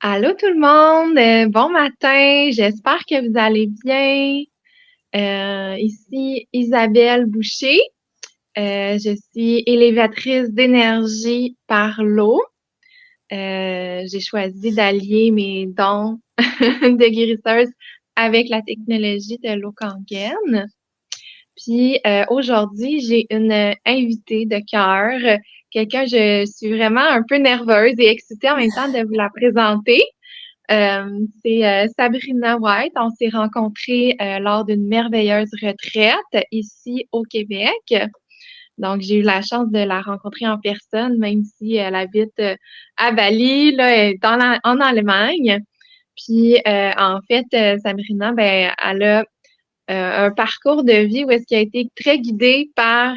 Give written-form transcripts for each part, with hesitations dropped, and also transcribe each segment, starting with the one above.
Allô tout le monde, bon matin, j'espère que vous allez bien. Ici Isabelle Boucher. Je suis élévatrice d'énergie par l'eau. J'ai choisi d'allier mes dons de guérisseuse avec la technologie de l'eau Kangen. Puis aujourd'hui, j'ai une invitée de cœur, quelqu'un, je suis vraiment un peu nerveuse et excitée en même temps de vous la présenter. C'est Sabrina White. On s'est rencontrés lors d'une merveilleuse retraite ici au Québec. Donc, j'ai eu la chance de la rencontrer en personne, même si elle habite à Bali, là, elle est en Allemagne. Puis, en fait, Sabrina, ben, elle a un parcours de vie où est-ce qu'il a été très guidé par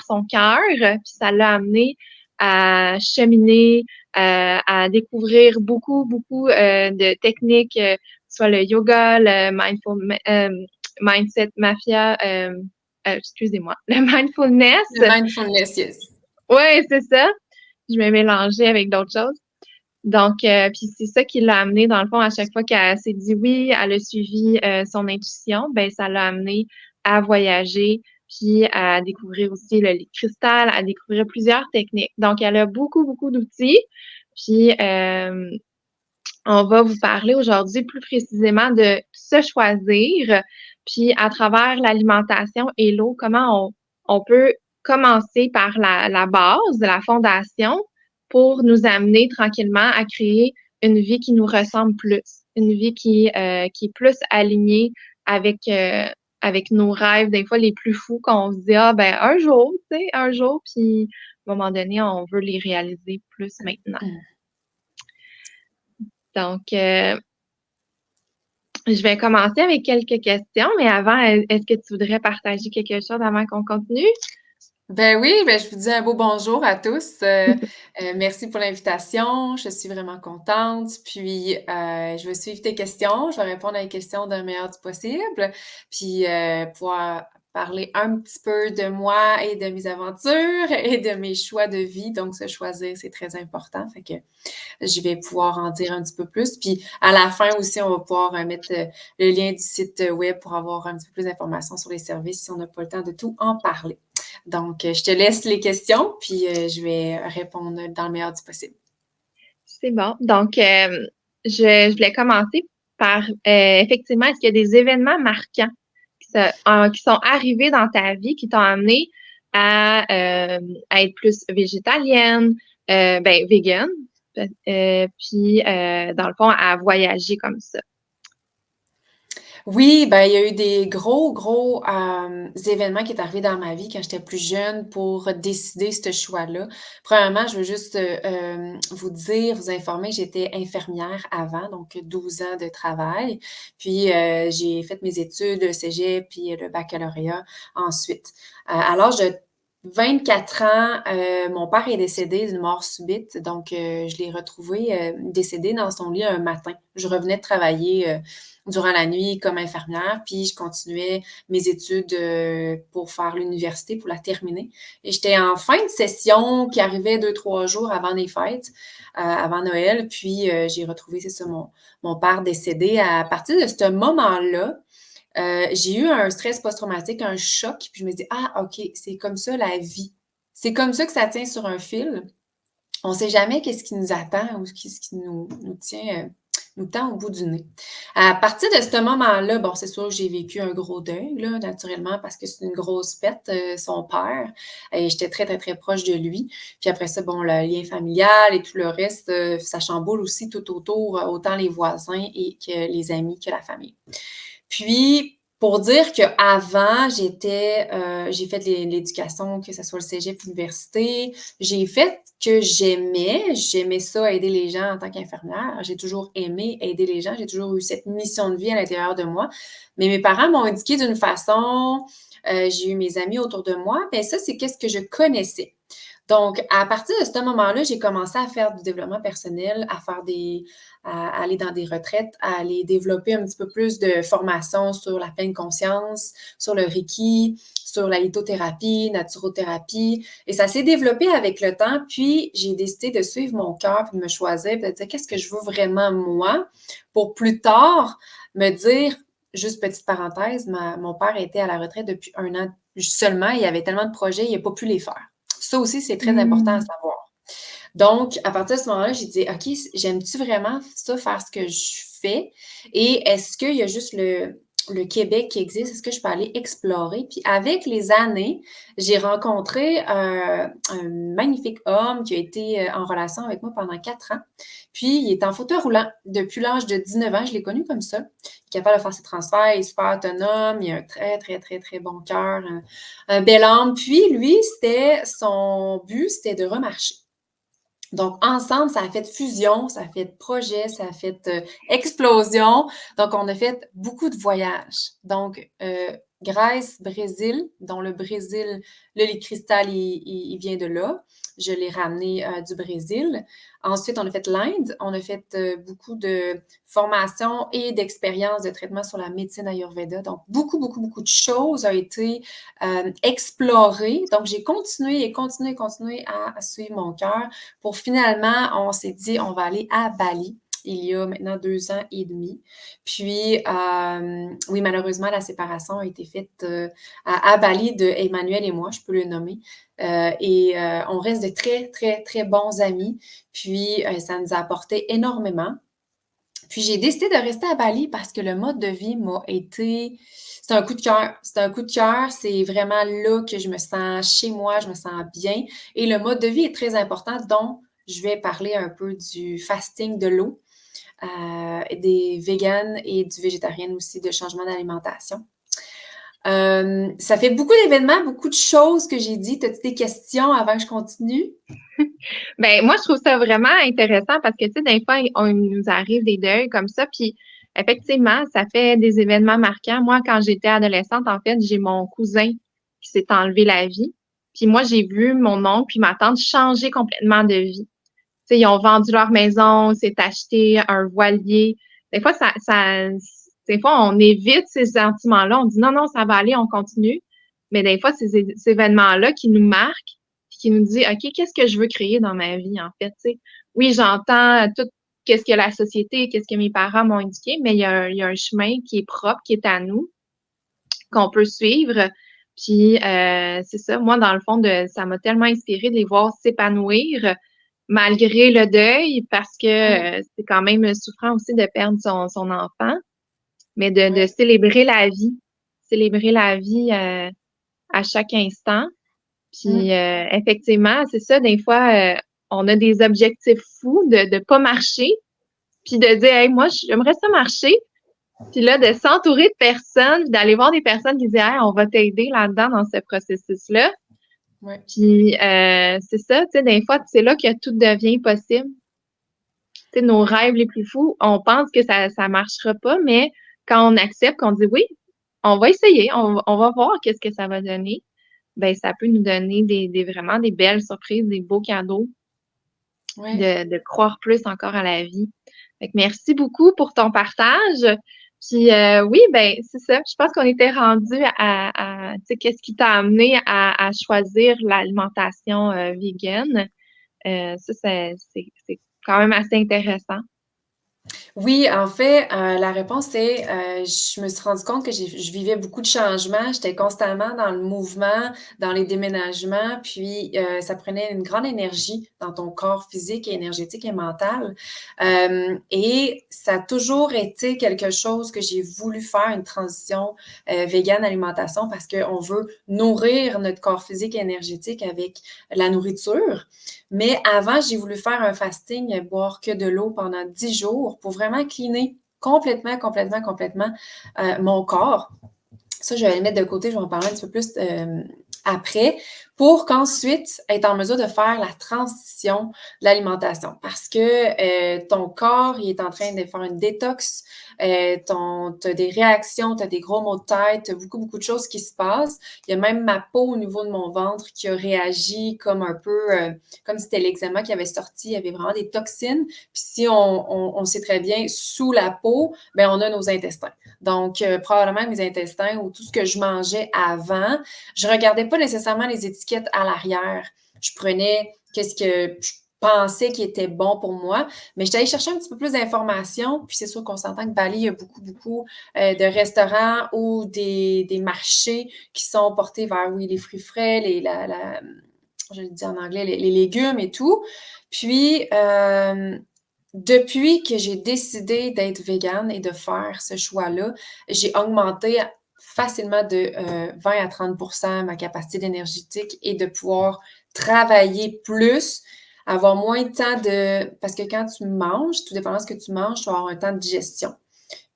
son cœur, puis ça l'a amené à cheminer, à découvrir beaucoup de techniques, soit le yoga, le mindset mafia, excusez-moi, le mindfulness. Le mindfulness, yes. Ouais, c'est ça. Je me mélangeais avec d'autres choses. Donc, puis c'est ça qui l'a amené, dans le fond, à chaque fois qu'elle s'est dit oui, elle a suivi son intuition, ben ça l'a amené à voyager, puis à découvrir aussi le lit de cristal, à découvrir plusieurs techniques. Donc, elle a beaucoup d'outils. Puis, on va vous parler aujourd'hui plus précisément de se choisir, puis à travers l'alimentation et l'eau, comment on peut commencer par la base, la fondation, pour nous amener tranquillement à créer une vie qui nous ressemble plus, une vie qui est plus alignée avec nos rêves, des fois les plus fous, qu'on se dit, ah ben un jour, tu sais, un jour, puis à un moment donné, on veut les réaliser plus maintenant. Donc, je vais commencer avec quelques questions, mais avant, est-ce que tu voudrais partager quelque chose avant qu'on continue? Ben oui, ben je vous dis un beau bonjour à tous. Merci pour l'invitation. Je suis vraiment contente. Puis, je vais suivre tes questions. Je vais répondre à les questions d'un meilleur du possible. Puis, pouvoir parler un petit peu de moi et de mes aventures et de mes choix de vie. Donc, se choisir, c'est très important. Fait que je vais pouvoir en dire un petit peu plus. Puis, à la fin aussi, on va pouvoir mettre le lien du site web pour avoir un petit peu plus d'informations sur les services si on n'a pas le temps de tout en parler. Donc, je te laisse les questions, puis je vais répondre dans le meilleur du possible. C'est bon. Donc, je voulais commencer par, effectivement, est-ce qu'il y a des événements marquants qui sont arrivés dans ta vie, qui t'ont amené à être plus végétalienne, ben, vegan, puis, dans le fond, à voyager comme ça? Oui, ben, il y a eu des gros, événements qui est arrivés dans ma vie quand j'étais plus jeune pour décider ce choix-là. Premièrement, je veux juste, vous dire, vous informer que j'étais infirmière avant, donc 12 ans de travail. Puis, j'ai fait mes études, le cégep, puis le baccalauréat ensuite. À l'âge de 24 ans, mon père est décédé d'une mort subite, donc je l'ai retrouvé, décédé dans son lit un matin. Je revenais de travailler, durant la nuit comme infirmière, puis je continuais mes études pour faire l'université, pour la terminer. Et j'étais en fin de session qui arrivait 2, 3 jours avant les fêtes, avant Noël, puis j'ai retrouvé, c'est ça, mon père décédé. À partir de ce moment-là, j'ai eu un stress post-traumatique, un choc, puis je me dis, ah, OK, c'est comme ça la vie. C'est comme ça que ça tient sur un fil. On ne sait jamais qu'est-ce qui nous attend ou ce qui nous tient, nous tend au bout du nez. À partir de ce moment-là, bon, c'est sûr que j'ai vécu un gros deuil, là, naturellement, parce que c'est une grosse perte, son père. Et j'étais très proche de lui. Puis après ça, bon, le lien familial et tout le reste, ça chamboule aussi tout autour, autant les voisins et que les amis que la famille. Puis, pour dire qu'avant, j'ai fait de l'éducation, que ce soit le cégep, l'université. J'ai fait que j'aimais ça, aider les gens en tant qu'infirmière. J'ai toujours aimé aider les gens. J'ai toujours eu cette mission de vie à l'intérieur de moi. Mais mes parents m'ont éduquée d'une façon, j'ai eu mes amis autour de moi, mais ça, c'est qu'est-ce que je connaissais. Donc, à partir de ce moment-là, j'ai commencé à faire du développement personnel, à aller dans des retraites, à aller développer un petit peu plus de formation sur la pleine conscience, sur le Reiki, sur la lithothérapie, naturothérapie. Et ça s'est développé avec le temps. Puis, j'ai décidé de suivre mon cœur, puis de me choisir, puis de dire qu'est-ce que je veux vraiment moi, pour plus tard me dire, juste petite parenthèse, mon père était à la retraite depuis 1 an seulement. Il y avait tellement de projets, il n'a pas pu les faire. Ça aussi, c'est très important à Mm. savoir. Donc, à partir de ce moment-là, j'ai dit, OK, j'aime-tu vraiment ça, faire ce que je fais? Et est-ce qu'il y a juste le Québec qui existe? Est-ce que je peux aller explorer? Puis avec les années, j'ai rencontré un magnifique homme qui a été en relation avec moi pendant 4 ans. Puis, il est en fauteuil roulant depuis l'âge de 19 ans. Je l'ai connu comme ça. Il est capable de faire ses transferts, il est super autonome, il a un très, très, très, très bon cœur, un bel âme. Puis, lui, son but, c'était de remarcher. Donc, ensemble, ça a fait fusion, ça a fait projet, ça a fait explosion. Donc, on a fait beaucoup de voyages. Donc, Grèce, Brésil, dont le Brésil, le lit cristal, il vient de là. Je l'ai ramené du Brésil. Ensuite, on a fait l'Inde. On a fait beaucoup de formations et d'expériences de traitement sur la médecine Ayurveda. Donc, beaucoup, beaucoup, beaucoup de choses ont été explorées. Donc, j'ai continué et continué et continué à suivre mon cœur pour finalement, on s'est dit, on va aller à Bali. Il y a maintenant 2 ans et demi. Puis, oui, malheureusement, la séparation a été faite à Bali de Emmanuel et moi, je peux le nommer. On reste de très, très, très bons amis. Puis, ça nous a apporté énormément. Puis, j'ai décidé de rester à Bali parce que le mode de vie m'a été... C'est un coup de cœur. C'est un coup de cœur. C'est vraiment là que je me sens chez moi, je me sens bien. Et le mode de vie est très important, donc je vais parler un peu du fasting de l'eau, des véganes et du végétarien aussi, de changement d'alimentation. Ça fait beaucoup d'événements, beaucoup de choses que j'ai dit. As-tu des questions avant que je continue? Ben, moi, je trouve ça vraiment intéressant parce que, tu sais, des fois, on nous arrive des deuils comme ça, puis effectivement, ça fait des événements marquants. Moi, quand j'étais adolescente, en fait, j'ai mon cousin qui s'est enlevé la vie. Puis moi, j'ai vu mon oncle puis ma tante changer complètement de vie. Tu sais, ils ont vendu leur maison, s'est acheté un voilier. Des fois, des fois, on évite ces sentiments-là. On dit non, non, ça va aller, on continue. Mais des fois, ces événements-là qui nous marquent, puis qui nous disent, OK, qu'est-ce que je veux créer dans ma vie, en fait, tu sais. Oui, j'entends tout qu'est-ce que la société, qu'est-ce que mes parents m'ont indiqué, mais il y a un chemin qui est propre, qui est à nous, qu'on peut suivre. Puis, c'est ça, moi, dans le fond, ça m'a tellement inspiré de les voir s'épanouir malgré le deuil, parce que Oui, c'est quand même souffrant aussi de perdre son enfant, mais de oui, célébrer la vie à chaque instant. Puis mm, effectivement, c'est ça, des fois, on a des objectifs fous de pas marcher, puis de dire, hey, moi, j'aimerais ça marcher. Puis là, de s'entourer de personnes, d'aller voir des personnes qui disent, hey, on va t'aider là-dedans dans ce processus-là. oui, Puis c'est ça, tu sais, des fois, c'est là que tout devient possible. Tu sais, nos oui, rêves les plus fous, on pense que ça marchera pas, mais quand on accepte, qu'on dit oui, on va essayer, on va voir qu'est-ce que ça va donner, ben ça peut nous donner vraiment des belles surprises, des beaux cadeaux, puis oui. de croire plus encore à la vie. Fait que merci beaucoup pour ton partage. Puis oui, ben c'est ça. Je pense qu'on était rendu tu sais, qu'est-ce qui t'a amené à choisir l'alimentation vegan. Ça, c'est quand même assez intéressant. Oui, en fait, la réponse est, je me suis rendu compte que je vivais beaucoup de changements. J'étais constamment dans le mouvement, dans les déménagements, puis ça prenait une grande énergie dans ton corps physique et énergétique et mental. Et ça a toujours été quelque chose que j'ai voulu faire, une transition végane alimentation, parce qu'on veut nourrir notre corps physique et énergétique avec la nourriture. Mais avant, j'ai voulu faire un fasting, boire que de l'eau pendant 10 jours pour vraiment cleaner complètement, complètement, complètement mon corps. Ça, je vais le mettre de côté, je vais en parler un petit peu plus après pour qu'ensuite être en mesure de faire la transition de l'alimentation. Parce que ton corps, il est en train de faire une détox, tu as des réactions, tu as des gros maux de tête, tu as beaucoup, beaucoup de choses qui se passent. Il y a même ma peau au niveau de mon ventre qui a réagi comme un peu, comme si c'était l'eczéma qui avait sorti, il y avait vraiment des toxines. Puis si on sait très bien, sous la peau, ben on a nos intestins. Donc, probablement mes intestins ou tout ce que je mangeais avant, je regardais pas nécessairement les étiquettes à l'arrière. Je prenais qu'est-ce que je pensais qui était bon pour moi, mais j'étais allée chercher un petit peu plus d'informations, puis c'est sûr qu'on s'entend que Bali, il y a beaucoup, beaucoup de restaurants ou des marchés qui sont portés vers, oui, les fruits frais, je le dis en anglais, les légumes et tout. Puis, depuis que j'ai décidé d'être végane et de faire ce choix-là, j'ai augmenté facilement de 20 à 30 ma capacité énergétique et de pouvoir travailler plus, avoir moins de temps de... Parce que quand tu manges, tout dépendant de ce que tu manges, tu vas avoir un temps de digestion.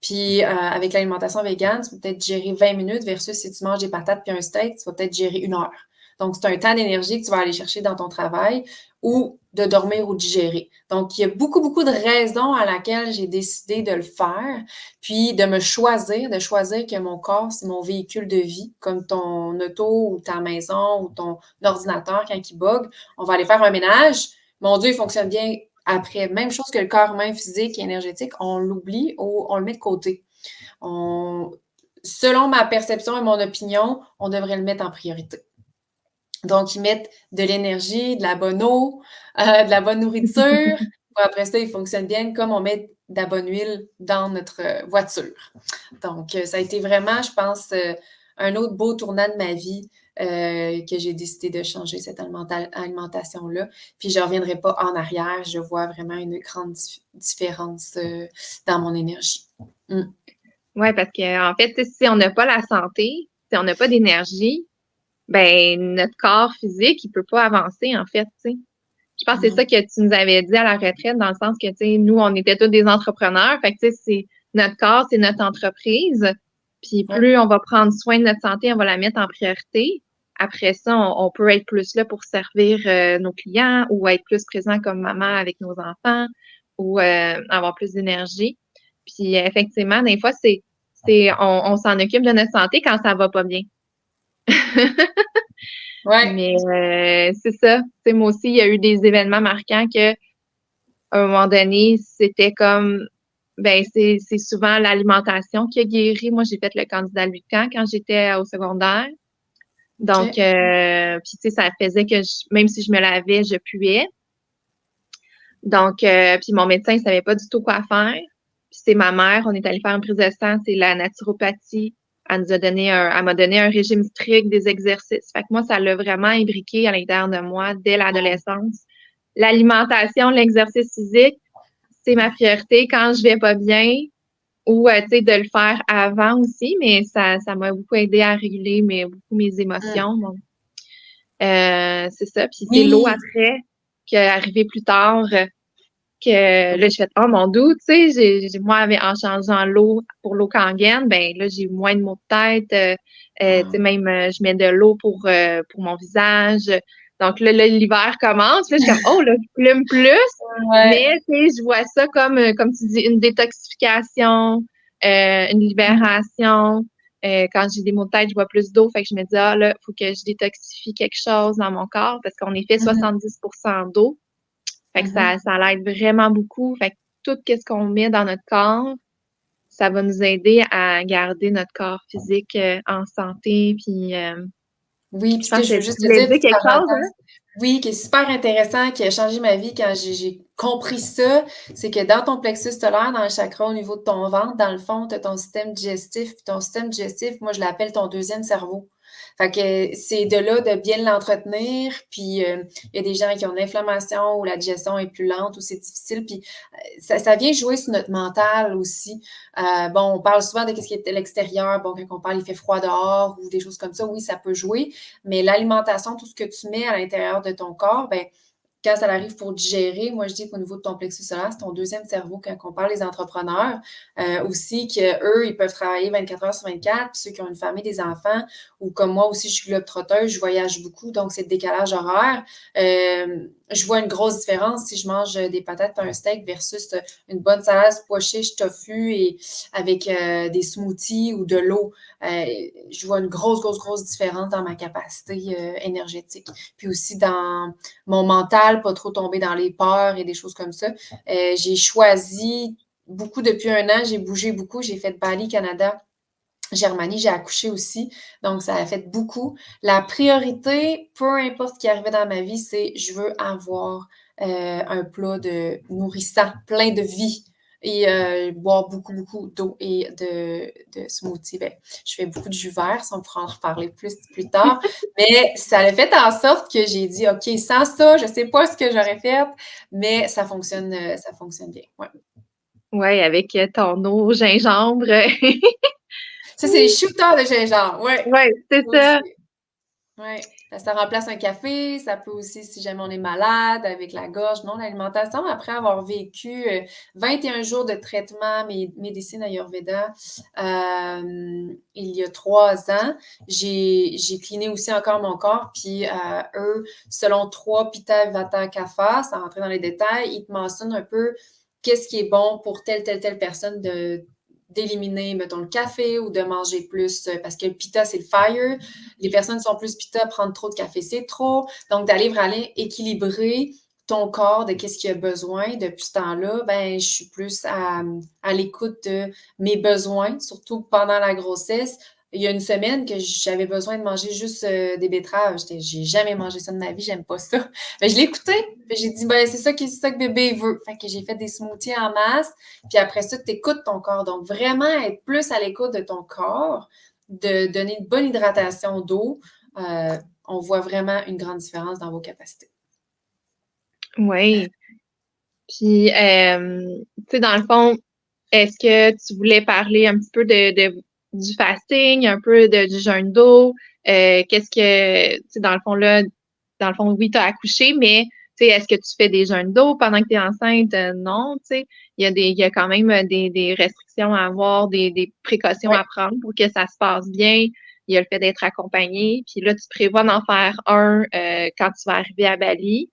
Puis avec l'alimentation végane, tu peux peut-être gérer 20 minutes versus si tu manges des patates puis un steak, tu vas peut-être gérer 1 heure. Donc, c'est un temps d'énergie que tu vas aller chercher dans ton travail ou de dormir ou digérer. Donc, il y a beaucoup, beaucoup de raisons à laquelle j'ai décidé de le faire, puis de choisir que mon corps, c'est mon véhicule de vie, comme ton auto ou ta maison ou ton ordinateur quand il bug. On va aller faire un ménage. Mon Dieu, il fonctionne bien après. Même chose que le corps humain physique et énergétique, on l'oublie ou on le met de côté. Selon ma perception et mon opinion, on devrait le mettre en priorité. Donc, ils mettent de l'énergie, de la bonne eau, de la bonne nourriture. Pour après ça, ils fonctionnent bien comme on met de la bonne huile dans notre voiture. Donc, ça a été vraiment, je pense, un autre beau tournant de ma vie que j'ai décidé de changer cette alimentation-là. Puis, je ne reviendrai pas en arrière. Je vois vraiment une grande différence dans mon énergie. Mm. Ouais, parce que en fait, si on n'a pas la santé, si on n'a pas d'énergie, ben notre corps physique, il peut pas avancer, en fait, tu sais. Je pense que c'est ça que tu nous avais dit à la retraite, dans le sens que, tu sais, nous, on était tous des entrepreneurs. Fait que, tu sais, c'est notre corps, c'est notre entreprise. Puis Ouais. plus on va prendre soin de notre santé, on va la mettre en priorité. Après ça, on peut être plus là pour servir nos clients ou être plus présent comme maman avec nos enfants ou avoir plus d'énergie. Puis effectivement, des fois, on s'en occupe de notre santé quand ça va pas bien. Ouais. Mais c'est ça. Tu sais, moi aussi, il y a eu des événements marquants que à un moment donné, c'était comme, ben, c'est souvent l'alimentation qui a guéri. Moi, j'ai fait le candidat Lucan quand j'étais au secondaire. Donc, OK. puis tu sais, ça faisait que même si je me lavais, je puais. Donc, puis mon médecin, il savait pas du tout quoi faire. Puis c'est ma mère, on est allé faire une prise de sang, c'est la naturopathie. Elle m'a donné un régime strict des exercices. Fait que moi, ça l'a vraiment imbriqué à l'intérieur de moi dès l'adolescence. L'alimentation, l'exercice physique, c'est ma priorité quand je vais pas bien ou, tu sais, de le faire avant aussi, mais ça m'a beaucoup aidé à réguler beaucoup mes Mm. émotions. Donc, c'est ça. Puis c'est l'eau Oui. après qui est arrivé plus tard que là, j'ai fait, oh mon Dieu, tu sais, moi, en changeant l'eau pour l'eau Kangen, ben là, j'ai moins de maux de tête. Tu sais, même, je mets de l'eau pour mon visage. Donc là, l'hiver commence. Là, je suis comme, oh, là, je plume plus. Ouais. Mais, tu sais, je vois ça comme tu dis, une détoxification, une libération. Quand j'ai des maux de tête, je bois plus d'eau. Fait que je me dis, ah, là, il faut que je détoxifie quelque chose dans mon corps parce qu'on est fait Mhm. 70% d'eau. Fait que Mhm. ça l'aide vraiment beaucoup. Fait que tout ce qu'on met dans notre corps, ça va nous aider à garder notre corps physique en santé. Puis, Oui, puis je ce que pense je que veux tu juste te voulais dire, dire petite quelque chose, parenthèse, hein? oui, qui est super intéressant, qui a changé ma vie quand j'ai compris ça, c'est que dans ton plexus solaire, dans le chakra au niveau de ton ventre, dans le fond, tu as ton système digestif, puis ton système digestif, moi, je l'appelle ton deuxième cerveau. Fait que c'est de là de bien l'entretenir, puis il y a des gens qui ont de l'inflammation ou la digestion est plus lente ou c'est difficile, puis ça vient jouer sur notre mental aussi. Bon, on parle souvent de ce qui est à l'extérieur, bon, quand on parle il fait froid dehors ou des choses comme ça, oui, ça peut jouer, mais l'alimentation, tout ce que tu mets à l'intérieur de ton corps, ben quand ça arrive pour digérer, moi, je dis qu'au niveau de ton plexus solaire, c'est ton deuxième cerveau quand on parle des entrepreneurs. Aussi qu'eux, ils peuvent travailler 24 heures sur 24, puis ceux qui ont une famille, des enfants, ou comme moi aussi, je suis globe-trotteuse, je voyage beaucoup, donc c'est le décalage horaire. Je vois une grosse différence si je mange des patates et un steak versus une bonne salade pois chiche, tofu et avec des smoothies ou de l'eau. Je vois une grosse différence dans ma capacité énergétique. Puis aussi dans mon mental, pas trop tomber dans les peurs et des choses comme ça. J'ai choisi beaucoup depuis un an, j'ai bougé beaucoup, j'ai fait Bali, Canada, Germanie, j'ai accouché aussi, donc ça a fait beaucoup. La priorité, peu importe ce qui arrivait dans ma vie, c'est je veux avoir un plat de nourrissant, plein de vie et boire beaucoup d'eau et de smoothie. Ben, je fais beaucoup de jus vert, ça on pourra en reparler plus tard, mais ça a fait en sorte que j'ai dit, OK, sans ça, je sais pas ce que j'aurais fait, mais ça fonctionne bien. Ouais. Ouais, avec ton eau au gingembre. Ça, c'est les shooters de gingembre, ouais. Ouais, c'est ça. Oui, ça remplace un café, ça peut aussi, si jamais on est malade, avec la gorge, non, l'alimentation, après avoir vécu 21 jours de traitement médecine Ayurveda il y a 3 ans, j'ai cliné aussi encore mon corps, puis eux, selon 3 Pitta, Vata, Kapha, sans rentrer dans les détails, ils te mentionnent un peu qu'est-ce qui est bon pour telle personne d'éliminer, mettons, le café ou de manger plus, parce que le Pitta, c'est le fire, les personnes qui sont plus pita, prendre trop de café, c'est trop. Donc, d'aller vraiment équilibrer ton corps de qu'est-ce qu'il a besoin depuis ce temps-là, ben, je suis plus à l'écoute de mes besoins, surtout pendant la grossesse. Il y a une semaine que j'avais besoin de manger juste des betteraves. J'ai jamais mangé ça de ma vie, j'aime pas ça. Ben, je l'ai écouté. J'ai dit, ben, c'est ça que bébé veut. Fait que j'ai fait des smoothies en masse. Puis après ça, tu écoutes ton corps. Donc, vraiment être plus à l'écoute de ton corps, de donner une bonne hydratation d'eau, on voit vraiment une grande différence dans vos capacités. Oui. Puis, tu sais, dans le fond, est-ce que tu voulais parler un petit peu du fasting, un peu du jeûne d'eau? Qu'est-ce que, tu sais, dans le fond, oui, tu as accouché, mais tu sais, est-ce que tu fais des jeûnes d'eau pendant que tu es enceinte? Non, tu sais, il y a quand même des restrictions à avoir, des précautions Oui, à prendre pour que ça se passe bien. Il y a le fait d'être accompagné. Puis là, tu prévois d'en faire un quand tu vas arriver à Bali,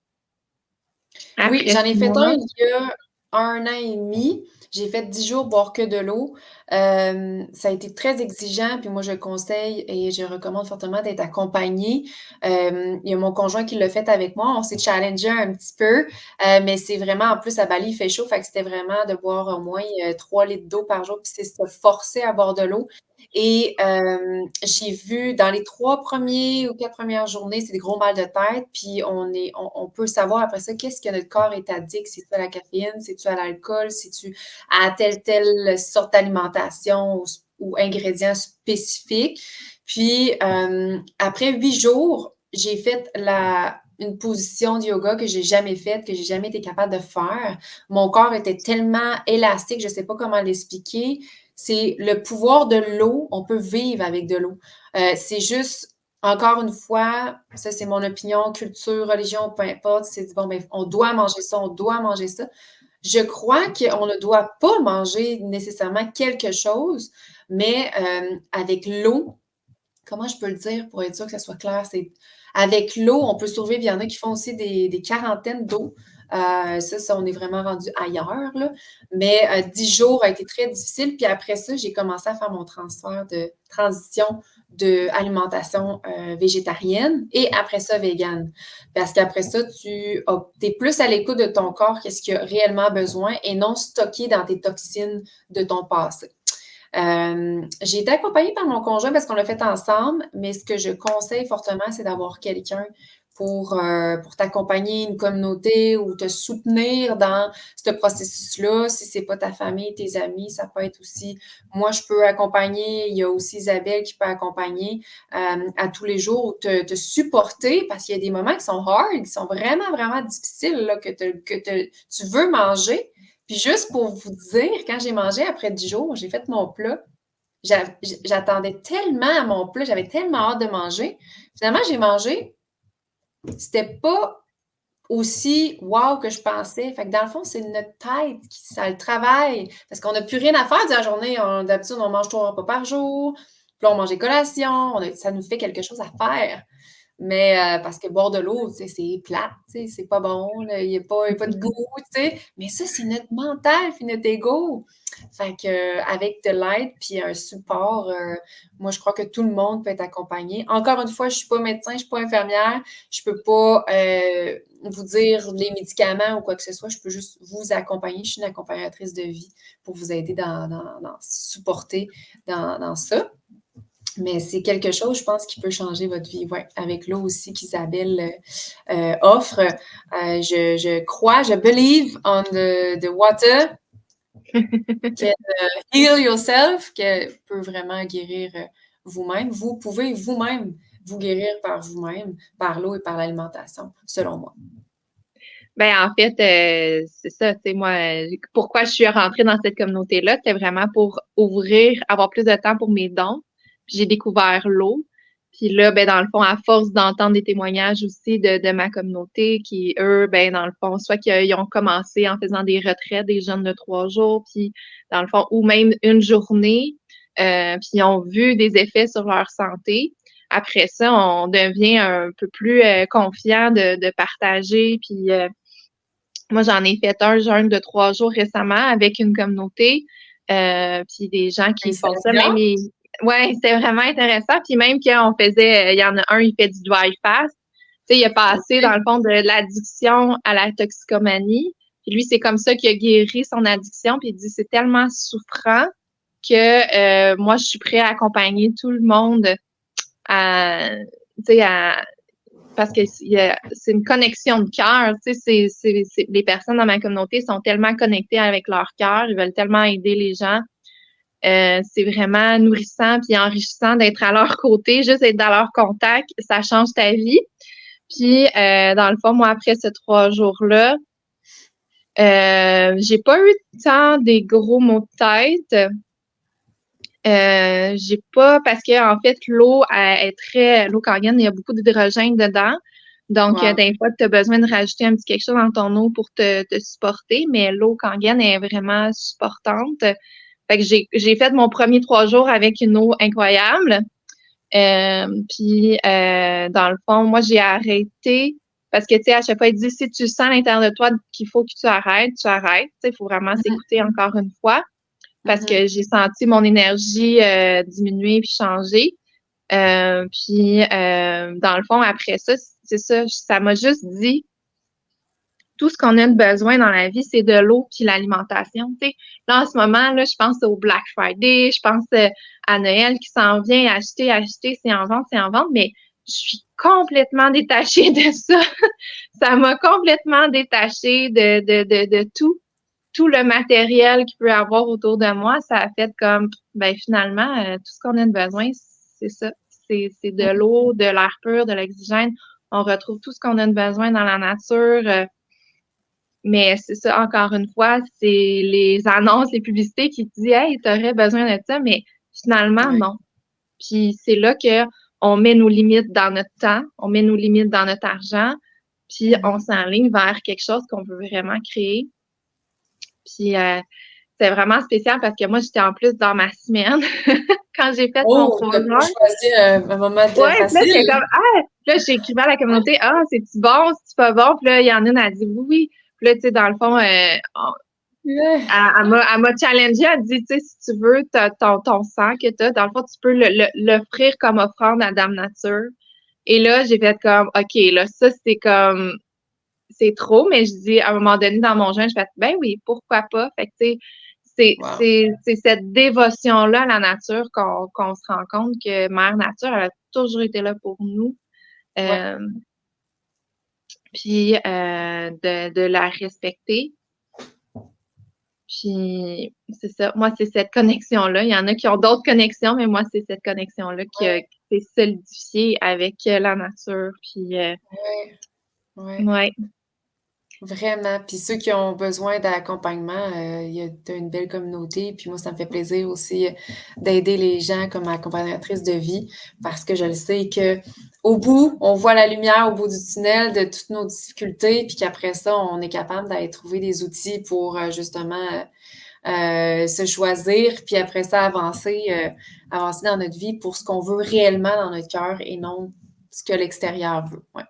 oui, après j'en ai 6 fait un mois. il y a 1 an et demi. J'ai fait 10 jours boire que de l'eau. Ça a été très exigeant, puis moi, je conseille et je recommande fortement d'être accompagné. Il y a mon conjoint qui l'a fait avec moi. On s'est challengé un petit peu, mais c'est vraiment, en plus, à Bali, il fait chaud, fait que c'était vraiment de boire au moins 3 litres d'eau par jour, puis c'est se forcer à boire de l'eau. Et j'ai vu dans les 3 premiers ou 4 premières journées, c'est des gros mal de tête, puis on peut savoir après ça qu'est-ce que notre corps est addict. C'est-tu à la caféine? C'est-tu à l'alcool? C'est-tu à telle sorte d'alimentation ou ingrédients spécifiques? Puis après 8 jours, j'ai fait une position de yoga que j'ai jamais faite, que j'ai jamais été capable de faire. Mon corps était tellement élastique, je sais pas comment l'expliquer. C'est le pouvoir de l'eau. On peut vivre avec de l'eau. C'est juste, encore une fois, ça c'est mon opinion, culture, religion, peu importe. C'est dit, bon, ben, on doit manger ça, on doit manger ça. Je crois qu'on ne doit pas manger nécessairement quelque chose, mais avec l'eau, comment je peux le dire pour être sûr que ça soit clair? C'est avec l'eau, on peut survivre. Il y en a qui font aussi des quarantaines d'eau. Ça, on est vraiment rendu ailleurs, là. Mais 10 jours a été très difficile. Puis après ça, j'ai commencé à faire mon transfert de transition de alimentation végétarienne et après ça, végane. Parce qu'après ça, tu es plus à l'écoute de ton corps, qu'est-ce qu'il a réellement besoin et non stocké dans tes toxines de ton passé. J'ai été accompagnée par mon conjoint parce qu'on l'a fait ensemble, mais ce que je conseille fortement, c'est d'avoir quelqu'un pour t'accompagner, une communauté ou te soutenir dans ce processus-là. Si c'est pas ta famille, tes amis, ça peut être aussi moi, je peux accompagner. Il y a aussi Isabelle qui peut accompagner à tous les jours ou te supporter parce qu'il y a des moments qui sont hard, qui sont vraiment difficiles, là, tu veux manger, puis juste pour vous dire, quand j'ai mangé après 10 jours, j'ai fait mon plat. J'attendais tellement à mon plat, j'avais tellement hâte de manger. Finalement, j'ai mangé. C'était pas aussi wow que je pensais. Fait que dans le fond, c'est notre tête qui ça le travaille. Parce qu'on n'a plus rien à faire de la journée. D'habitude, on mange 3 repas par jour. Puis là, on mange des collations. Ça nous fait quelque chose à faire. Mais parce que boire de l'eau, tu sais, c'est plate, tu sais, c'est pas bon, il n'y a pas de goût, tu sais. Mais ça, c'est notre mental puis notre ego. Fait que avec de l'aide puis un support, moi, je crois que tout le monde peut être accompagné. Encore une fois, je suis pas médecin, je suis pas infirmière, je peux pas vous dire les médicaments ou quoi que ce soit, je peux juste vous accompagner. Je suis une accompagnatrice de vie pour vous aider dans supporter dans ça. Mais c'est quelque chose, je pense, qui peut changer votre vie. Ouais, avec l'eau aussi qu'Isabelle offre. Je crois, je believe on the water can heal yourself, que peut vraiment guérir vous-même. Vous pouvez vous-même vous guérir par vous-même, par l'eau et par l'alimentation, selon moi. Ben, en fait, c'est ça, tu sais, moi, pourquoi je suis rentrée dans cette communauté-là, c'était vraiment pour ouvrir, avoir plus de temps pour mes dons. Puis j'ai découvert l'eau. Puis là, ben, dans le fond, à force d'entendre des témoignages aussi de ma communauté qui, eux, ben, dans le fond, soit qu'ils ont commencé en faisant des retraites, des jeûnes de 3 jours, puis dans le fond, ou même une journée, puis ils ont vu des effets sur leur santé. Après ça, on devient un peu plus confiant de partager, puis moi, j'en ai fait un jeûne de 3 jours récemment avec une communauté, puis des gens qui font ça. Même, Félicitations. ouais, c'était vraiment intéressant. Puis même qu'on faisait, il y en a un, il fait du dry fast. Tu sais, il a passé dans le fond de l'addiction à la toxicomanie. Puis lui, c'est comme ça qu'il a guéri son addiction. Puis il dit, c'est tellement souffrant que moi, je suis prêt à accompagner tout le monde à, tu sais, parce que c'est une connexion de cœur. Tu sais, les personnes dans ma communauté sont tellement connectées avec leur cœur, ils veulent tellement aider les gens. C'est vraiment nourrissant puis enrichissant d'être à leur côté, juste être dans leur contact, ça change ta vie. Puis, dans le fond, moi, après ces 3 jours-là, j'ai pas eu tant des gros maux de tête. J'ai pas, parce que en fait, l'eau est très, l'eau Kangen, il y a beaucoup d'hydrogène dedans. Donc, Wow. des fois, tu as besoin de rajouter un petit quelque chose dans ton eau pour te supporter, mais l'eau Kangen est vraiment supportante. Fait que j'ai fait mon premier 3 jours avec une eau incroyable. Puis, dans le fond, moi, j'ai arrêté parce que, tu sais, à chaque fois, il dit, si tu sens à l'intérieur de toi qu'il faut que tu arrêtes, tu arrêtes. Tu sais, il faut vraiment s'écouter encore une fois parce que j'ai senti mon énergie diminuer puis changer. Dans le fond, après ça, c'est ça, ça m'a juste dit tout ce qu'on a de besoin dans la vie, c'est de l'eau puis l'alimentation. Tu sais, là, en ce moment, là, je pense au Black Friday, je pense à Noël qui s'en vient, acheter, c'est en vente, mais je suis complètement détachée de ça. Ça m'a complètement détachée de tout le matériel qu'il peut y avoir autour de moi. Ça a fait comme, ben finalement, tout ce qu'on a de besoin, c'est ça. C'est de l'eau, de l'air pur, de l'oxygène. On retrouve tout ce qu'on a de besoin dans la nature. Mais c'est ça, encore une fois, c'est les annonces, les publicités qui te disent Hey, tu aurais besoin de ça, mais finalement, Ouais. non. Puis c'est là que on met nos limites dans notre temps, on met nos limites dans notre argent, puis on s'enligne vers quelque chose qu'on veut vraiment créer. Puis c'est vraiment spécial parce que moi, j'étais en plus dans ma semaine quand j'ai fait mon Oh, 3 tu as pas heures. choisi un moment Ouais, puis là, j'étais facile. comme, là, j'ai écrit à la communauté, c'est-tu bon, c'est-tu pas bon? Puis là, il y en a une, elle dit oui, oui. Puis là, tu sais, dans le fond, Ouais. elle m'a challengée, elle dit, tu sais, si tu veux, ton sang que tu as, dans le fond, tu peux l'offrir comme offrande à Dame Nature. Et là, j'ai fait comme, OK, là, ça, c'est comme, c'est trop, mais je dis, à un moment donné, dans mon jeûne, je fais, ben oui, pourquoi pas? Fait que, tu sais, Wow. c'est cette dévotion-là à la nature qu'on se rend compte que Mère Nature, elle a toujours été là pour nous. Ouais. Euh, puis de la respecter. Puis c'est ça. Moi, c'est cette connexion-là. Il y en a qui ont d'autres connexions, mais moi, c'est cette connexion-là Ouais. qui s'est solidifiée avec la nature. Puis Ouais. Ouais. ouais. Vraiment. Puis ceux qui ont besoin d'accompagnement, t'as une belle communauté. Puis moi, ça me fait plaisir aussi d'aider les gens comme accompagnatrice de vie parce que je le sais que au bout, on voit la lumière au bout du tunnel de toutes nos difficultés, puis qu'après ça, on est capable d'aller trouver des outils pour justement se choisir, puis après ça, avancer dans notre vie pour ce qu'on veut réellement dans notre cœur et non ce que l'extérieur veut. Ouais.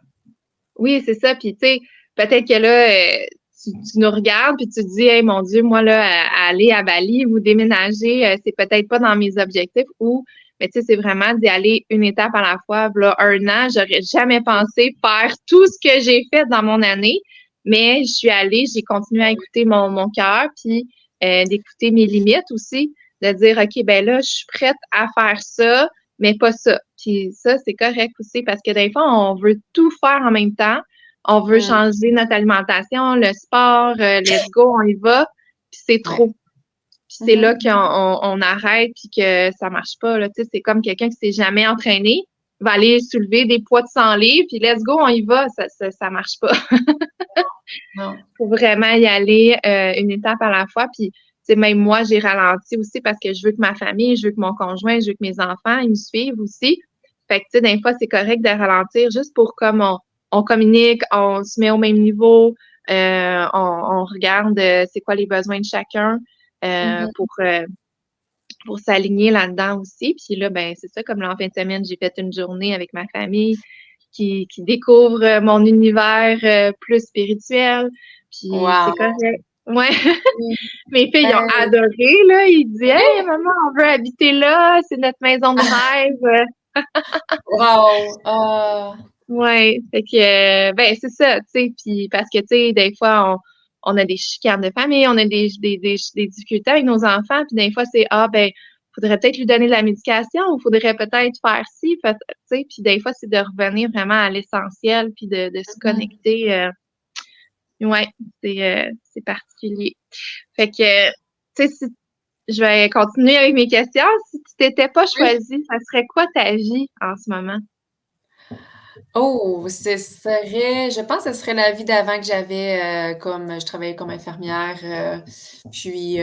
Oui, c'est ça. Puis, tu sais, peut-être que là, tu nous regardes puis tu te dis, hey, mon Dieu, moi, là, aller à Bali ou déménager, c'est peut-être pas dans mes objectifs ou, mais tu sais, c'est vraiment d'y aller une étape à la fois. Là, un an, j'aurais jamais pensé faire tout ce que j'ai fait dans mon année, mais je suis allée, j'ai continué à écouter mon cœur puis d'écouter mes limites aussi, de dire, OK, ben là, je suis prête à faire ça, mais pas ça. Puis ça, c'est correct aussi parce que des fois, on veut tout faire en même temps. On veut Mm. changer notre alimentation, le sport, let's go, on y va. Puis c'est Ouais. trop. Puis c'est là Mhm. qu'on arrête puis que ça marche pas. Là. Tu sais, c'est comme quelqu'un qui s'est jamais entraîné, va aller soulever des poids de 100 livres, puis let's go, on y va. Ça marche pas. Non. Faut vraiment y aller une étape à la fois. Puis, tu sais, même moi, j'ai ralenti aussi parce que je veux que ma famille, je veux que mon conjoint, je veux que mes enfants, ils me suivent aussi. Fait que, tu sais, des fois, c'est correct de ralentir juste pour comme on communique, on se met au même niveau, on regarde c'est quoi les besoins de chacun Mhm. pour s'aligner là-dedans aussi. Puis là, ben, c'est ça, comme là, en fin de semaine, j'ai fait une journée avec ma famille qui découvre mon univers plus spirituel. Puis c'est Wow. correct. Ouais, Oui. mes filles, ils ont Hey. adoré, là. Ils disent, hey, Oui. maman, on veut habiter là, c'est notre maison de rêve. Wow. Ah. Ouais, fait que, ben, c'est ça, tu sais, puis parce que, tu sais, des fois, on a des chicanes de famille, on a des difficultés avec nos enfants, puis des fois, c'est, ah, ben, faudrait peut-être lui donner de la médication ou faudrait peut-être faire ci, tu sais, puis des fois, c'est de revenir vraiment à l'essentiel, puis de se Mhm. connecter, ouais, c'est particulier. Fait que, tu sais, si, je vais continuer avec mes questions. Si tu t'étais pas Oui. choisi, ça serait quoi ta vie en ce moment? Oh, je pense que ce serait la vie d'avant que j'avais, comme je travaillais comme infirmière, puis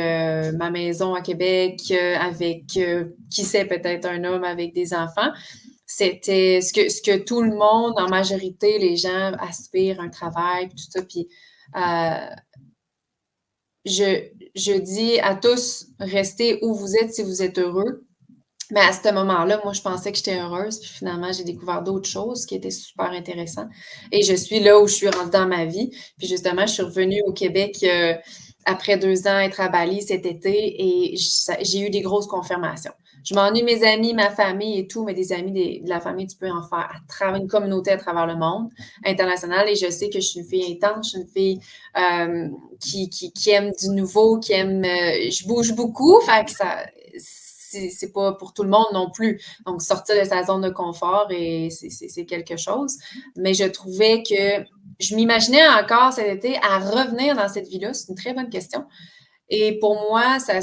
ma maison à Québec, avec, qui sait, peut-être un homme avec des enfants. C'était ce que tout le monde, en majorité, les gens aspirent, un travail, puis tout ça. Puis je dis à tous, restez où vous êtes si vous êtes heureux. Mais à ce moment-là, moi, je pensais que j'étais heureuse, puis finalement, j'ai découvert d'autres choses qui étaient super intéressantes. Et je suis là où je suis rendue dans ma vie. Puis justement, je suis revenue au Québec après 2 ans être à Bali cet été et j'ai eu des grosses confirmations. Je m'ennuie de mes amis, ma famille et tout, mais des amis de la famille, tu peux en faire à travers une communauté à travers le monde international. Et je sais que je suis une fille intense, je suis une fille qui aime du nouveau, qui aime. Je bouge beaucoup, fait que ça c'est pas pour tout le monde non plus. Donc, sortir de sa zone de confort, et c'est quelque chose. Mais je trouvais que je m'imaginais encore cet été à revenir dans cette vie-là. C'est une très bonne question. Et pour moi, je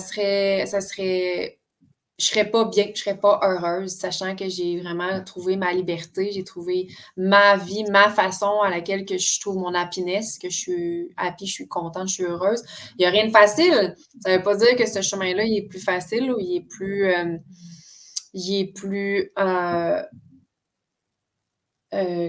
serais pas bien, je serais pas heureuse, sachant que j'ai vraiment trouvé ma liberté, j'ai trouvé ma vie, ma façon à laquelle que je trouve mon happiness, que je suis happy, je suis contente, je suis heureuse. Il n'y a rien de facile. Ça veut pas dire que ce chemin-là, il est plus facile ou il est plus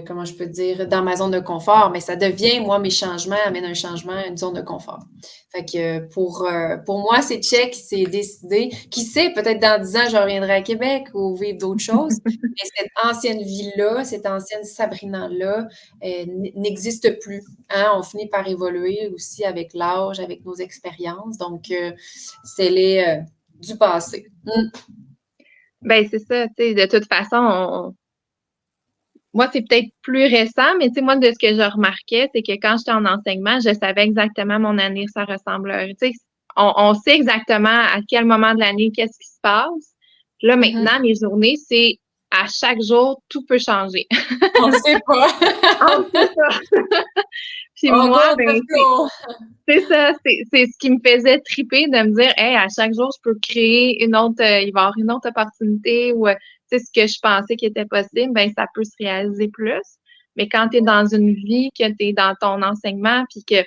comment je peux dire, dans ma zone de confort, mais ça devient, moi, mes changements amènent un changement à une zone de confort. Fait que pour moi, c'est check, c'est décidé. Qui sait, peut-être dans 10 ans, je reviendrai à Québec ou vivre d'autres choses, mais cette ancienne vie-là, cette ancienne Sabrina-là, n'existe plus. Hein? On finit par évoluer aussi avec l'âge, avec nos expériences. Donc, c'est les du passé. Ben, c'est ça, tu sais, de toute façon, moi, c'est peut-être plus récent, mais tu sais, moi, de ce que je remarquais, c'est que quand j'étais en enseignement, je savais exactement mon année, ça ressemblerait. Tu sais, on sait exactement à quel moment de l'année, qu'est-ce qui se passe. Là, Mhm. maintenant, mes journées, c'est à chaque jour, tout peut changer. On ne sait pas. Ah, c'est ça. Puis On moi, go with ben, the flow. c'est ça, c'est ce qui me faisait triper de me dire, hey, à chaque jour, je peux créer une autre, il va y avoir une autre opportunité ou, tu sais, ce que je pensais qui était possible, ben, ça peut se réaliser plus. Mais quand tu es dans une vie, que tu es dans ton enseignement, puis que,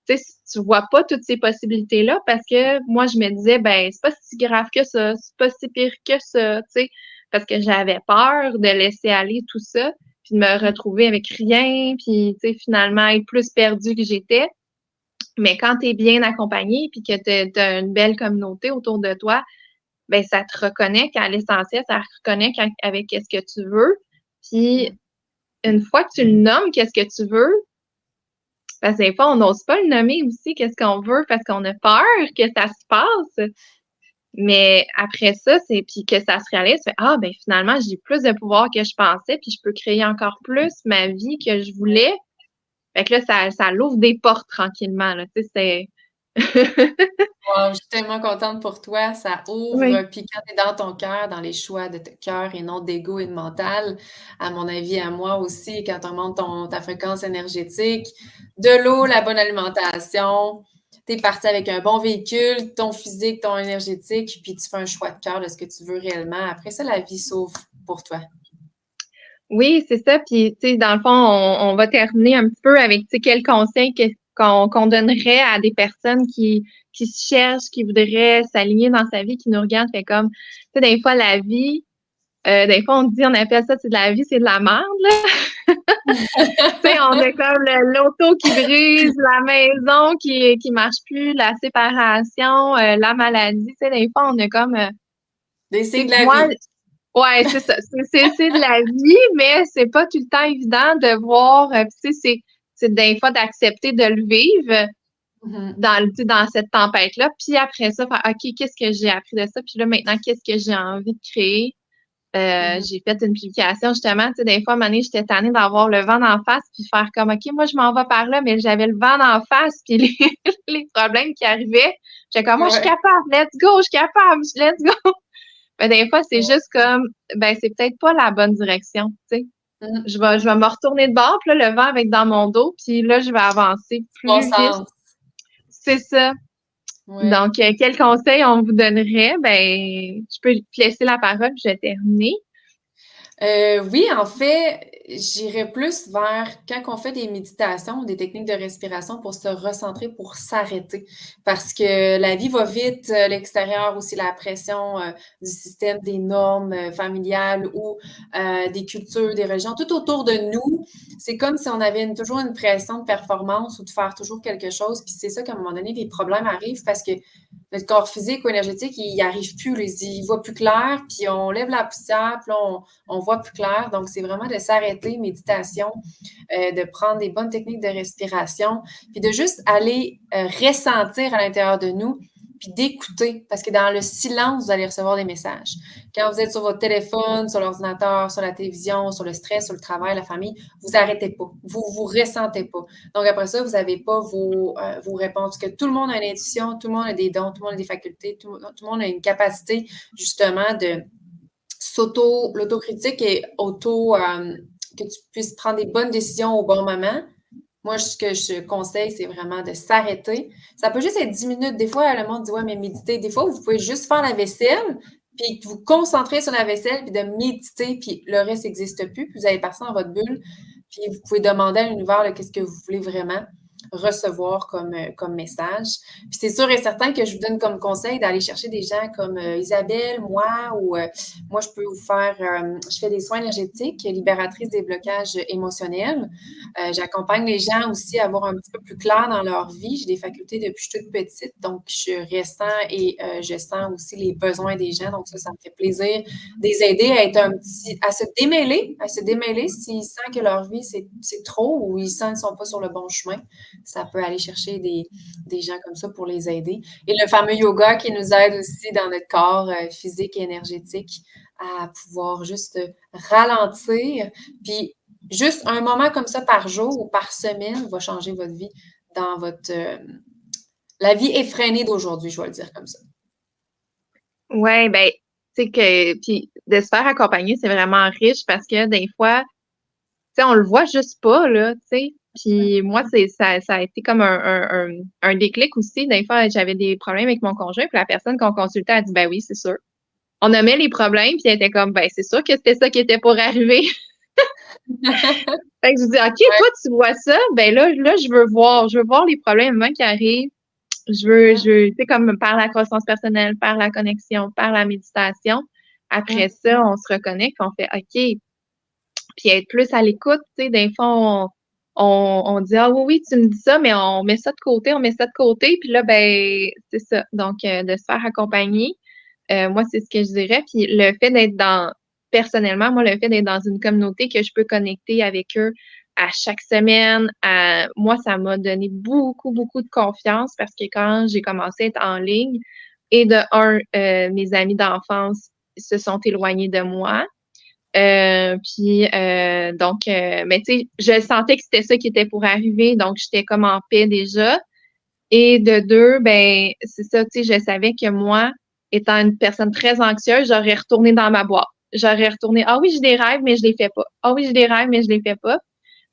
tu sais, tu vois pas toutes ces possibilités-là, parce que moi, je me disais, ben, c'est pas si grave que ça, c'est pas si pire que ça, tu sais, parce que j'avais peur de laisser aller tout ça. puis de me retrouver avec rien, puis tu sais, finalement être plus perdue que j'étais. Mais quand tu es bien accompagné puis que tu as une belle communauté autour de toi, ben ça te reconnecte à l'essentiel, ça te reconnecte avec qu'est-ce que tu veux. Puis une fois que tu le nommes, qu'est-ce que tu veux, parce que des fois, on n'ose pas le nommer aussi, qu'est-ce qu'on veut, parce qu'on a peur que ça se passe. Mais après ça, c'est puis que ça se réalise, fait, ah ben finalement, j'ai plus de pouvoir que je pensais, puis je peux créer encore plus ma vie que je voulais. Fait que là, ça l'ouvre des portes tranquillement, là. Tu sais, c'est. Wow, je suis tellement contente pour toi. Ça ouvre, Oui. puis quand tu es dans ton cœur, dans les choix de ton cœur et non d'ego et de mental, à mon avis, à moi aussi, quand on monte ta fréquence énergétique, de l'eau, la bonne alimentation, tu es parti avec un bon véhicule, ton physique, ton énergétique, puis tu fais un choix de cœur de ce que tu veux réellement. Après ça, la vie s'ouvre pour toi. Oui, c'est ça. Puis, tu sais, dans le fond, on va terminer un petit peu avec, tu sais, quels conseils qu'on donnerait à des personnes qui se cherchent, qui voudraient s'aligner dans sa vie, qui nous regardent, fait comme, tu sais, des fois, la vie, des fois, on appelle ça, c'est de la vie, c'est de la merde, là. Tu sais, on a comme l'auto qui brise, la maison qui marche plus, la séparation, la maladie, tu sais, des fois, on a comme, Des tu signes sais, de la moi, vie. ouais, c'est ça. C'est de la vie, mais c'est pas tout le temps évident de voir. Tu sais, c'est des fois d'accepter de le vivre Mhm. tu sais, dans cette tempête-là. Puis après ça, faire, OK, qu'est-ce que j'ai appris de ça? Puis là, maintenant, qu'est-ce que j'ai envie de créer? Mhm. J'ai fait une publication, justement. Tu sais, des fois, à un moment donné, j'étais tannée d'avoir le vent d'en face, puis faire comme, OK, moi, je m'en vais par là, mais j'avais le vent d'en face, puis les, les problèmes qui arrivaient. J'étais comme, moi, je suis Ouais. capable, let's go, je suis capable, let's go. Mais des fois, c'est juste comme, ben, c'est peut-être pas la bonne direction, tu sais. Mhm. Je vais me retourner de bord, puis là, le vent va être dans mon dos, puis là, je vais avancer Bon plus vite. sens. C'est ça. Ouais. Donc, quel conseil on vous donnerait? Ben, je peux te laisser la parole, puis je vais terminer. Oui, en fait, j'irais plus vers quand on fait des méditations ou des techniques de respiration pour se recentrer, pour s'arrêter. Parce que la vie va vite, l'extérieur aussi, la pression, du système, des normes, familiales ou, des cultures, des religions, tout autour de nous. C'est comme si on avait toujours une pression de performance ou de faire toujours quelque chose. Puis c'est ça qu'à un moment donné, les problèmes arrivent parce que notre corps physique ou énergétique, il n'y arrive plus, là, il voit plus clair, puis on lève la poussière, puis là, on voit plus clair. Donc, c'est vraiment de s'arrêter, méditation, de prendre des bonnes techniques de respiration, puis de juste aller ressentir à l'intérieur de nous, puis d'écouter, parce que dans le silence, vous allez recevoir des messages. Quand vous êtes sur votre téléphone, sur l'ordinateur, sur la télévision, sur le stress, sur le travail, la famille, vous n'arrêtez pas. Vous ressentez pas. Donc, après ça, vous n'avez pas vos réponses. Parce que tout le monde a une intuition, tout le monde a des dons, tout le monde a des facultés, tout le monde a une capacité, justement, de l'autocritique et que tu puisses prendre des bonnes décisions au bon moment. Moi, ce que je conseille, c'est vraiment de s'arrêter. Ça peut juste être 10 minutes. Des fois, le monde dit, ouais, mais méditer. Des fois, vous pouvez juste faire la vaisselle, puis vous concentrer sur la vaisselle, puis de méditer, puis le reste n'existe plus, puis vous allez passer dans votre bulle, puis vous pouvez demander à l'univers qu'est-ce que vous voulez vraiment recevoir comme message. Puis c'est sûr et certain que je vous donne comme conseil d'aller chercher des gens comme Isabelle, moi, ou moi, je peux vous faire, je fais des soins énergétiques, libératrices des blocages émotionnels. J'accompagne les gens aussi à voir un petit peu plus clair dans leur vie. J'ai des facultés depuis que je suis toute petite, donc je ressens et je sens aussi les besoins des gens. Donc ça me fait plaisir de les aider à être à se démêler s'ils sentent que leur vie c'est trop ou ils sentent qu'ils ne sont pas sur le bon chemin. Ça peut aller chercher des gens comme ça pour les aider. Et le fameux yoga qui nous aide aussi dans notre corps physique et énergétique à pouvoir juste ralentir, puis juste un moment comme ça par jour ou par semaine va changer votre vie dans la vie effrénée d'aujourd'hui, je vais le dire comme ça. Ouais, ben, tu sais que, puis de se faire accompagner, c'est vraiment riche parce que des fois, tu sais, on le voit juste pas, là, tu sais. Puis moi, ça a été comme un déclic aussi. Des fois, j'avais des problèmes avec mon conjoint, puis la personne qu'on consultait a dit, ben oui, c'est sûr. On nommait les problèmes, puis elle était comme, ben c'est sûr que c'était ça qui était pour arriver. Fait que je dis, OK, toi, tu vois ça, ben là, je veux voir les problèmes avant qui arrivent. Tu sais, comme par la croissance personnelle, par la connexion, par la méditation. Après ça, on se reconnecte, on fait, OK, puis être plus à l'écoute, tu sais, des fois, on dit, ah oui, oui, tu me dis ça, mais on met ça de côté, on met ça de côté, puis là, ben, c'est ça. Donc, de se faire accompagner, moi, c'est ce que je dirais. Puis le fait personnellement, moi, le fait d'être dans une communauté que je peux connecter avec eux à chaque semaine, moi, ça m'a donné beaucoup, beaucoup de confiance parce que quand j'ai commencé à être en ligne, et de un, mes amis d'enfance se sont éloignés de moi. Mais tu sais, je sentais que c'était ça qui était pour arriver, donc j'étais comme en paix déjà. Et de deux, ben, c'est ça, tu sais, je savais que moi, étant une personne très anxieuse, j'aurais retourné dans ma boîte. J'aurais retourné, ah oui, j'ai des rêves, mais je les fais pas. Ah oui, j'ai des rêves, mais je les fais pas.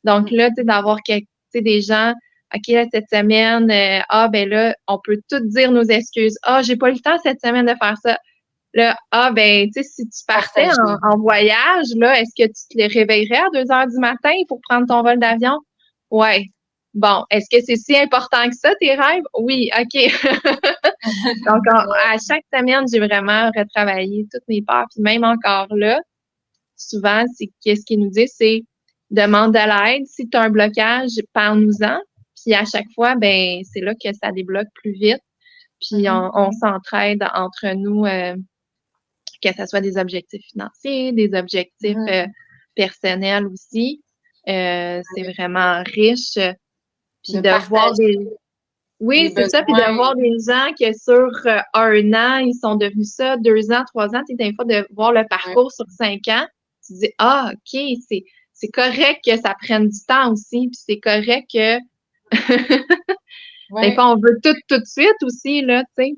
Donc là, tu sais, d'avoir tu sais, des gens, OK, là, cette semaine, ben là, on peut toutes dire nos excuses. Ah, j'ai pas eu le temps cette semaine de faire ça. Là, ben, tu sais, si tu partais Partager. en voyage, là, est-ce que tu te les réveillerais à 2 heures du matin pour prendre ton vol d'avion? Ouais. Bon, est-ce que c'est si important que ça, tes rêves? Oui, OK. Donc, à chaque semaine, j'ai vraiment retravaillé toutes mes peurs. Puis même encore là, souvent, c'est qu'est-ce qu'ils nous disent, c'est demande de l'aide. Si tu as un blocage, parle-nous-en. Puis à chaque fois, ben, c'est là que ça débloque plus vite. Puis on s'entraide entre nous, que ce soit des objectifs financiers, des objectifs personnels aussi. C'est vraiment riche. Puis De de voir partager les Oui, c'est ça. Puis de besoins. voir des gens que sur 1 an, ils sont devenus ça, 2 ans, 3 ans. Tu sais, des fois, de voir le Ouais, parcours sur 5 ans, tu dis, ah, OK, c'est correct que ça prenne du temps aussi. Puis c'est correct que des ouais. fois, on veut tout de suite aussi, là, tu sais.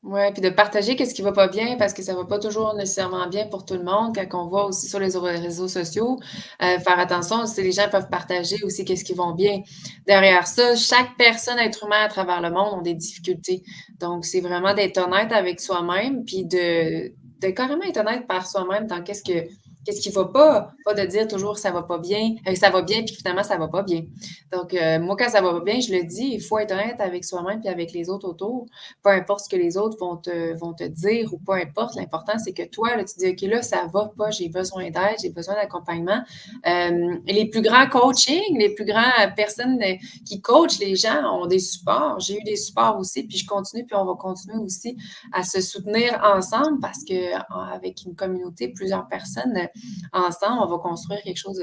Ouais, puis de partager qu'est-ce qui va pas bien parce que ça va pas toujours nécessairement bien pour tout le monde. Quand on voit aussi sur les réseaux sociaux, faire attention, si les gens peuvent partager aussi qu'est-ce qui vont bien. Derrière ça, chaque personne, être humain à travers le monde ont des difficultés. Donc, c'est vraiment d'être honnête avec soi-même, puis de carrément être honnête par soi-même dans qu'est-ce qui va pas de dire toujours ça va pas bien, ça va bien, puis finalement ça va pas bien. Donc, moi, quand ça va pas bien, je le dis, il faut être honnête avec soi-même puis avec les autres autour, peu importe ce que les autres vont te dire ou peu importe, l'important, c'est que toi, là, tu dis, OK, là, ça va pas, j'ai besoin d'aide, j'ai besoin d'accompagnement. Les plus grands coachings, les plus grandes personnes qui coachent les gens ont des supports. J'ai eu des supports aussi, puis je continue, puis on va continuer aussi à se soutenir ensemble parce que avec une communauté, plusieurs personnes ensemble, on va construire quelque chose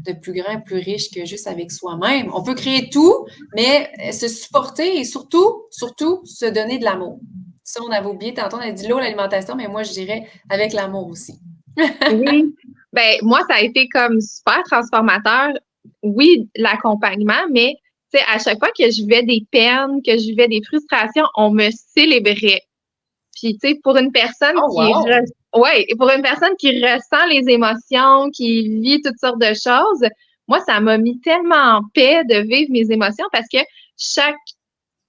de plus grand, plus riche que juste avec soi-même. On peut créer tout, mais se supporter et surtout, surtout, se donner de l'amour. Ça, on avait oublié tantôt, on a dit l'eau, l'alimentation, mais moi, je dirais avec l'amour aussi. Oui. Ben, moi, ça a été comme super transformateur. Oui, l'accompagnement, mais tu sais, à chaque fois que je vivais des peines, que je vivais des frustrations, on me célébrait. Puis, tu sais, pour une personne Oh, wow! ouais, pour une personne qui ressent les émotions, qui vit toutes sortes de choses, moi, ça m'a mis tellement en paix de vivre mes émotions parce que chaque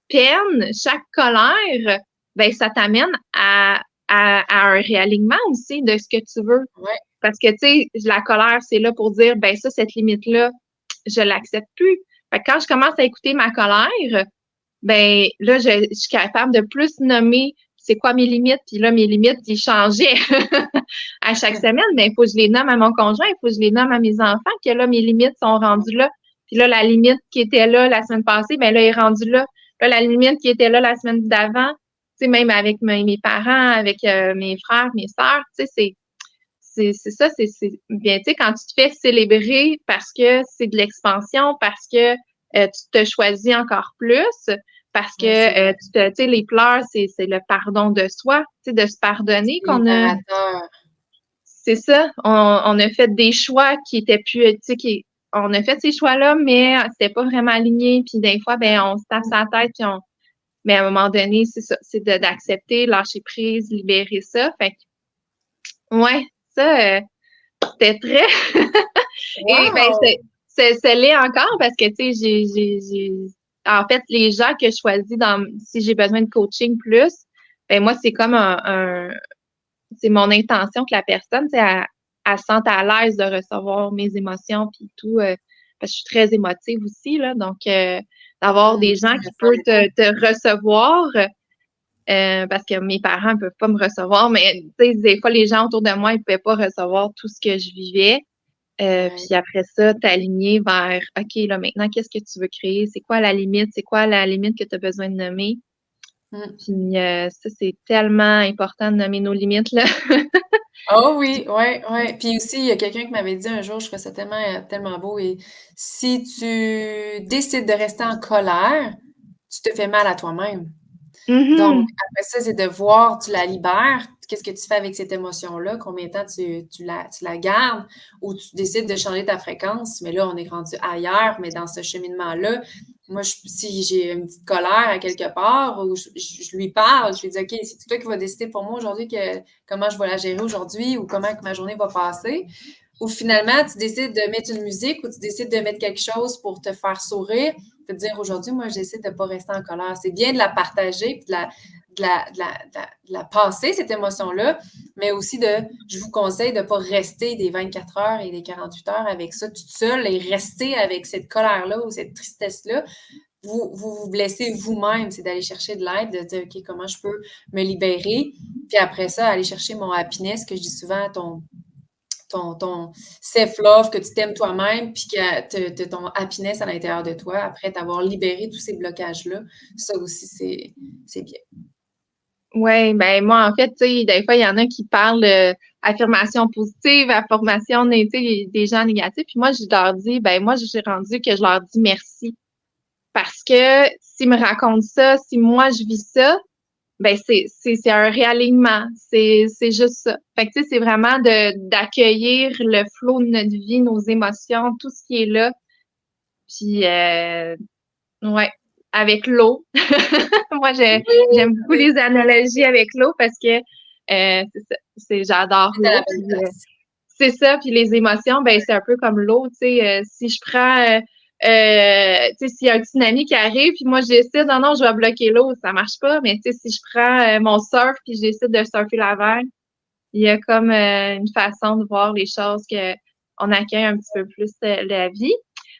peine, chaque colère, ben, ça t'amène à un réalignement aussi de ce que tu veux. Ouais, Parce que, tu sais, la colère, c'est là pour dire, ben, ça, cette limite-là, je l'accepte plus. Fait que quand je commence à écouter ma colère, ben là, je suis capable de plus nommer c'est quoi mes limites. Puis là, mes limites, ils changeaient à chaque semaine. Mais il faut que je les nomme à mon conjoint, il faut que je les nomme à mes enfants, que là, mes limites sont rendues là. Puis là, la limite qui était là la semaine passée, ben là, elle est rendue là. Là, la limite qui était là la semaine d'avant, tu sais, même avec mes parents, avec mes frères, mes sœurs, tu sais, c'est ça, bien, tu sais, quand tu te fais célébrer parce que c'est de l'expansion, parce que tu te choisis encore plus, parce que ouais, c'est vrai. tu sais, les pleurs, c'est le pardon de soi, tu sais, de se pardonner C'est qu'on a, libérateur. c'est ça, on a fait des choix qui étaient plus, tu sais, on a fait ces choix-là, mais c'était pas vraiment aligné, puis des fois, ben, on se tape sa tête, puis mais à un moment donné, c'est ça, c'est d'accepter, lâcher prise, libérer ça, fait que, ouais, ça, c'était très et ben Wow! c'est l'est encore parce que tu sais en fait les gens que je choisis dans si j'ai besoin de coaching plus, ben moi c'est comme c'est mon intention que la personne tu sais elle se sente à l'aise de recevoir mes émotions puis tout parce que je suis très émotive aussi là donc d'avoir des gens Je qui sens peuvent beaucoup. te recevoir parce que mes parents ne peuvent pas me recevoir mais tu sais des fois les gens autour de moi ils ne pouvaient pas recevoir tout ce que je vivais Ouais. Puis après ça, t'aligner vers, OK, là, maintenant, qu'est-ce que tu veux créer? C'est quoi la limite? C'est quoi la limite que tu as besoin de nommer? Mmh. Puis ça, c'est tellement important de nommer nos limites, là. Oh oui, ouais, ouais. Puis aussi, il y a quelqu'un qui m'avait dit un jour, je trouvais ça tellement, tellement beau et si tu décides de rester en colère, tu te fais mal à toi-même. Donc, Mhm. après ça, c'est de voir, tu la libères. Qu'est-ce que tu fais avec cette émotion-là? Combien de temps tu la gardes? Ou tu décides de changer ta fréquence? Mais là, on est rendu ailleurs, mais dans ce cheminement-là, moi, si j'ai une petite colère à quelque part, ou je lui parle, je lui dis, OK, c'est toi qui vas décider pour moi aujourd'hui comment je vais la gérer aujourd'hui ou comment que ma journée va passer. Ou finalement, tu décides de mettre une musique ou tu décides de mettre quelque chose pour te faire sourire, te dire aujourd'hui, moi, j'essaie de ne pas rester en colère. C'est bien de la partager puis de la passer, cette émotion-là, mais aussi je vous conseille de ne pas rester des 24 heures et des 48 heures avec ça toute seule et rester avec cette colère-là ou cette tristesse-là. Vous blessez vous-même, c'est d'aller chercher de l'aide, de dire, OK, comment je peux me libérer? Puis après ça, aller chercher mon happiness, que je dis souvent, ton self-love, que tu t'aimes toi-même, puis que tu ton happiness à l'intérieur de toi, après t'avoir libéré tous ces blocages-là. Ça aussi, c'est bien. Ouais, ben moi, en fait, tu sais, des fois, il y en a qui parlent affirmation positive, affirmation des gens négatifs. Puis moi, je leur dis, ben moi, j'ai rendu que je leur dis merci. Parce que s'ils me racontent ça, si moi je vis ça, ben c'est un réalignement. C'est juste ça. Fait que tu sais, c'est vraiment d'accueillir le flot de notre vie, nos émotions, tout ce qui est là. Puis ouais, avec l'eau. Moi, Oui, j'aime beaucoup oui, les analogies avec l'eau parce que c'est ça, j'adore tu es à la l'eau. bonne Puis place. c'est ça, puis les émotions, ben c'est un peu comme l'eau, tu sais. Si je prends, tu sais, s'il y a un tsunami qui arrive, puis moi je décide, non, non, je vais bloquer l'eau, ça marche pas. Mais tu sais, si je prends mon surf, puis je décide de surfer la vague, il y a comme une façon de voir les choses que on accueille un petit peu plus la vie.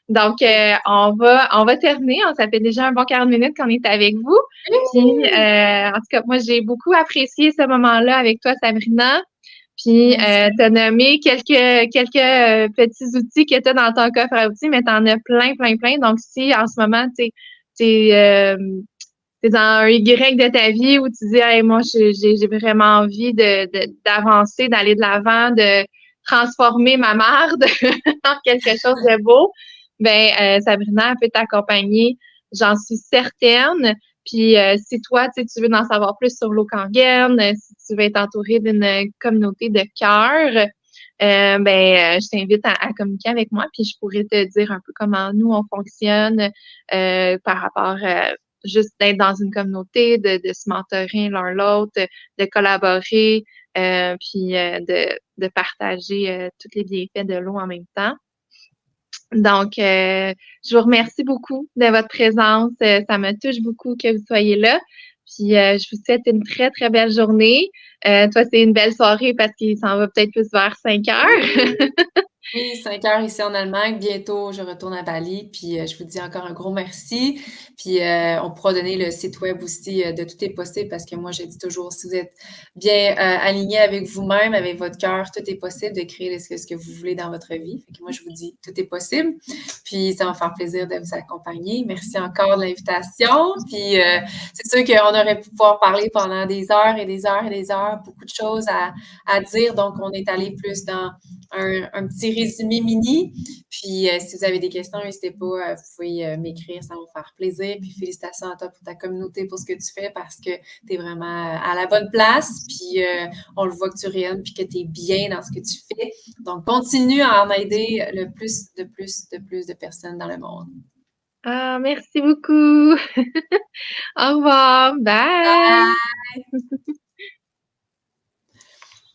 Donc, Oui. on va terminer. Ça fait déjà un bon 40 minutes qu'on est avec vous. Puis, Oui! en tout cas, moi, j'ai beaucoup apprécié ce moment-là avec toi, Sabrina. Puis, Moi aussi. tu as nommé quelques petits outils que tu as dans ton coffre à outils, mais tu en as plein, plein, plein. Donc, si en ce moment, t'es dans un Y de ta vie où tu dis, hey, moi, j'ai vraiment envie d'avancer, d'aller de l'avant, de transformer ma marde en quelque chose de beau, ben, Sabrina peut t'accompagner, j'en suis certaine. Puis si toi, tu veux en savoir plus sur l'eau Kangen, si tu veux être entouré d'une communauté de cœur, je t'invite à communiquer avec moi, puis je pourrais te dire un peu comment nous on fonctionne par rapport juste d'être dans une communauté, de se mentorer l'un l'autre, de collaborer, puis de partager tous les bienfaits de l'eau en même temps. Donc, je vous remercie beaucoup de votre présence. Ça me touche beaucoup que vous soyez là. Puis, je vous souhaite une très, très belle journée. Toi, c'est une belle soirée parce qu'il s'en va peut-être plus vers 5 heures. Oui, 5 heures ici en Allemagne. Bientôt, je retourne à Bali. Puis, je vous dis encore un gros merci. Puis, on pourra donner le site web aussi de Tout est possible parce que moi, je dis toujours, si vous êtes bien aligné avec vous-même, avec votre cœur, tout est possible de créer ce que vous voulez dans votre vie. Fait que moi, je vous dis, tout est possible. Puis, ça va me faire plaisir de vous accompagner. Merci encore de l'invitation. Puis, c'est sûr qu'on aurait pu pouvoir parler pendant des heures et des heures et des heures, beaucoup de choses à dire. Donc, on est allé plus dans un petit résumé mini. Puis, si vous avez des questions, n'hésitez pas, vous pouvez m'écrire, ça va me faire plaisir. Puis, félicitations à toi pour ta communauté, pour ce que tu fais, parce que tu es vraiment à la bonne place. Puis, on le voit que tu rayonnes, puis que tu es bien dans ce que tu fais. Donc, continue à en aider le plus de personnes dans le monde. Ah, merci beaucoup. Au revoir. Bye.